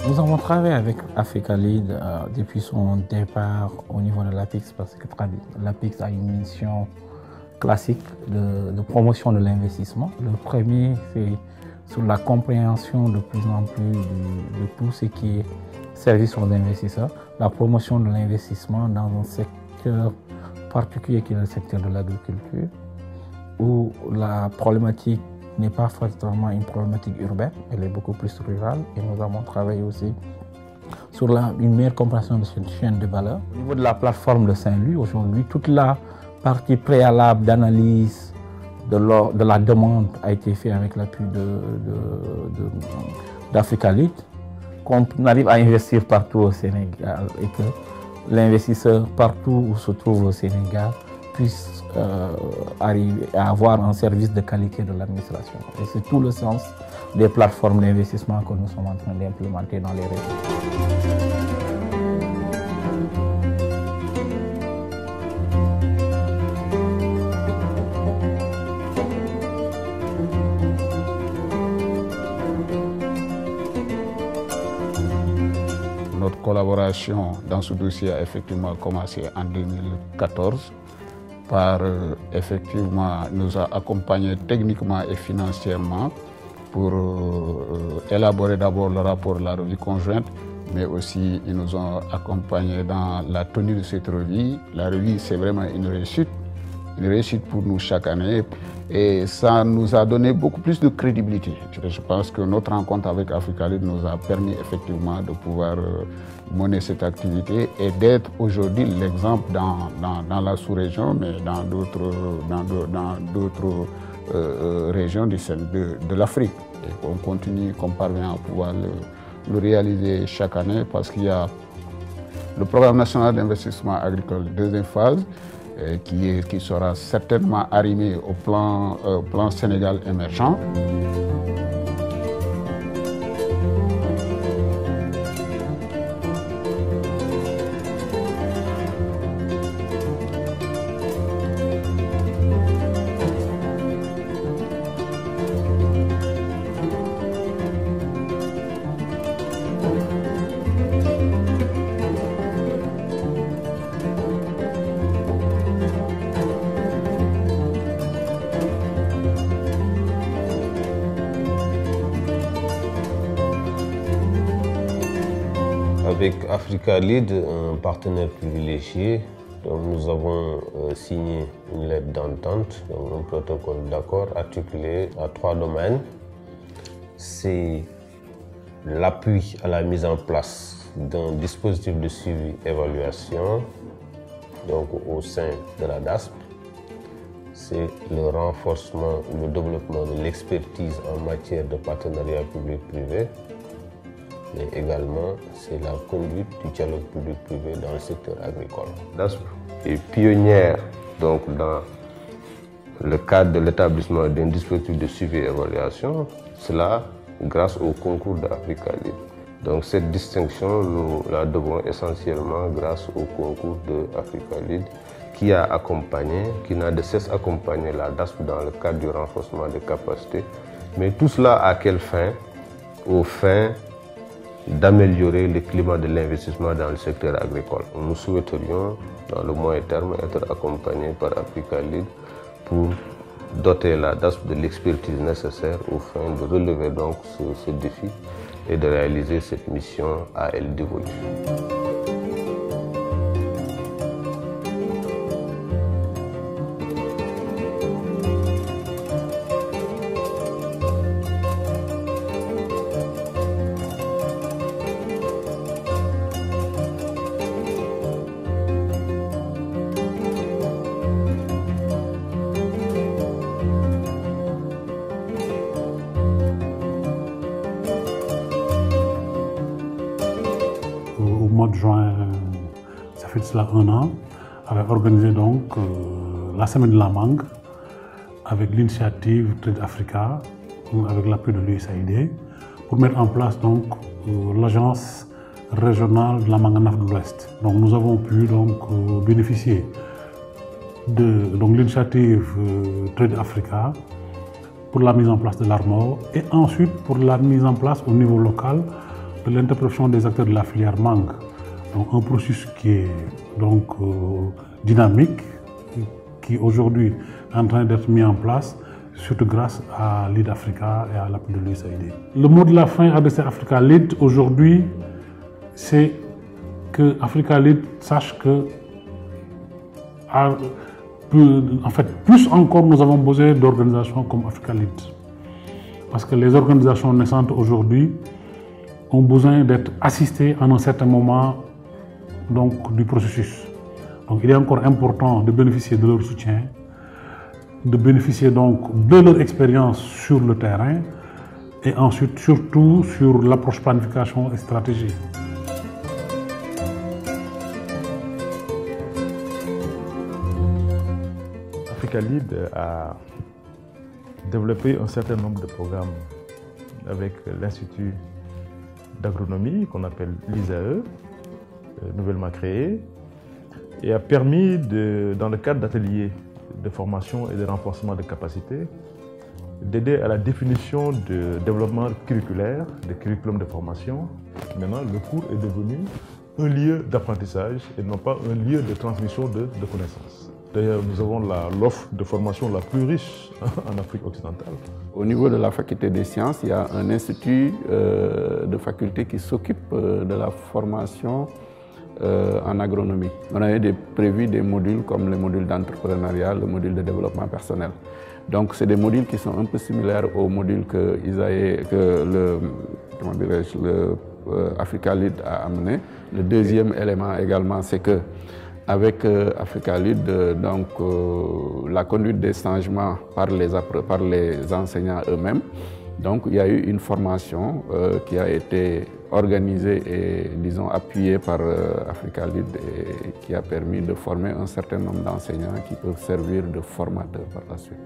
Nous avons travaillé avec Africa Lead depuis son départ au niveau de l'APIX parce que l'APIX a une mission classique de promotion de l'investissement. Le premier, c'est sur la compréhension de plus en plus de tout ce qui est service aux investisseurs, la promotion de l'investissement dans un secteur particulier qui est le secteur de l'agriculture, où la problématique n'est pas forcément une problématique urbaine, elle est beaucoup plus rurale et nous avons travaillé aussi sur une meilleure compréhension de cette chaîne de valeur. Au niveau de la plateforme de Saint-Louis, aujourd'hui, toute la partie préalable d'analyse de la demande a été faite avec l'appui d'Africa Lead. Qu'on arrive à investir partout au Sénégal et que l'investisseur partout où se trouve au Sénégal puisse arriver à avoir un service de qualité de l'administration. Et c'est tout le sens des plateformes d'investissement que nous sommes en train d'implémenter dans les régions. Notre collaboration dans ce dossier a effectivement commencé en 2014 par effectivement nous a accompagnés techniquement et financièrement pour élaborer d'abord le rapport de la revue conjointe, mais aussi ils nous ont accompagnés dans la tenue de cette revue. La revue, c'est vraiment une réussite pour nous chaque année et ça nous a donné beaucoup plus de crédibilité. Je pense que notre rencontre avec Africa Lead nous a permis effectivement de pouvoir mener cette activité et d'être aujourd'hui l'exemple dans la sous-région, mais dans d'autres régions de l'Afrique. Et on continue, qu'on parvient à pouvoir le réaliser chaque année parce qu'il y a le programme national d'investissement agricole deuxième phase qui sera certainement arrimé au plan Sénégal émergent. Avec Africa Lead, un partenaire privilégié, donc nous avons signé une lettre d'entente, un protocole d'accord articulé à 3 domaines. C'est l'appui à la mise en place d'un dispositif de suivi et évaluation donc au sein de la DASP. C'est le renforcement ou le développement de l'expertise en matière de partenariat public-privé. Mais également, c'est la conduite du dialogue public-privé dans le secteur agricole. DASP est pionnière donc, dans le cadre de l'établissement d'un dispositif de suivi et évaluation, cela grâce au concours d'Africa Lead. Donc cette distinction, nous la devons essentiellement grâce au concours d'Africa Lead qui a accompagné, qui n'a de cesse accompagné la DASP dans le cadre du renforcement des capacités. Mais tout cela à quelle fin? Aux fins d'améliorer le climat de l'investissement dans le secteur agricole. Nous souhaiterions, dans le moyen terme, être accompagnés par Africa Lead pour doter la DASP de l'expertise nécessaire aux fins de relever donc ce défi et de réaliser cette mission à elle dévolue. Au mois de juin, ça fait de cela 1 an, avait organisé donc la semaine de la mangue avec l'initiative Trade Africa, avec l'appui de l'USAID, pour mettre en place donc l'agence régionale de la mangue en Afrique de l'Ouest. Donc nous avons pu donc bénéficier de l'initiative Trade Africa pour la mise en place de l'ARMOR et ensuite pour la mise en place au niveau local de l'interprétation des acteurs de la filière mangue. Donc un processus qui est donc dynamique, qui aujourd'hui est en train d'être mis en place, surtout grâce à Lead Africa et à l'appui de l'USAID. Le mot de la fin adressé à Africa Lead aujourd'hui, c'est que Africa Lead sache que, en fait, plus encore, nous avons besoin d'organisations comme Africa Lead. Parce que les organisations naissantes aujourd'hui ont besoin d'être assistées à un certain moment donc, du processus. Donc il est encore important de bénéficier de leur soutien, de bénéficier donc de leur expérience sur le terrain et ensuite surtout sur l'approche planification et stratégie. Africa Lead a développé un certain nombre de programmes avec l'Institut d'agronomie qu'on appelle l'ISAE, nouvellement créé, et a permis, dans le cadre d'ateliers de formation et de renforcement de capacités, d'aider à la définition de développement curriculaire, de curriculum de formation. Maintenant, le cours est devenu un lieu d'apprentissage et non pas un lieu de transmission de connaissances. D'ailleurs, nous avons l'offre de formation la plus riche en Afrique occidentale. Au niveau de la faculté des sciences, il y a un institut de faculté qui s'occupe de la formation en agronomie. On avait prévu des modules comme le module d'entrepreneuriat, le module de développement personnel. Donc, c'est des modules qui sont un peu similaires aux modules que Africa Lead a amené. Le deuxième élément également, c'est que avec Africa Lead, la conduite des changements par les enseignants eux-mêmes. Donc, il y a eu une formation qui a été organisée et, disons, appuyée par Africa Lead et qui a permis de former un certain nombre d'enseignants qui peuvent servir de formateurs par la suite.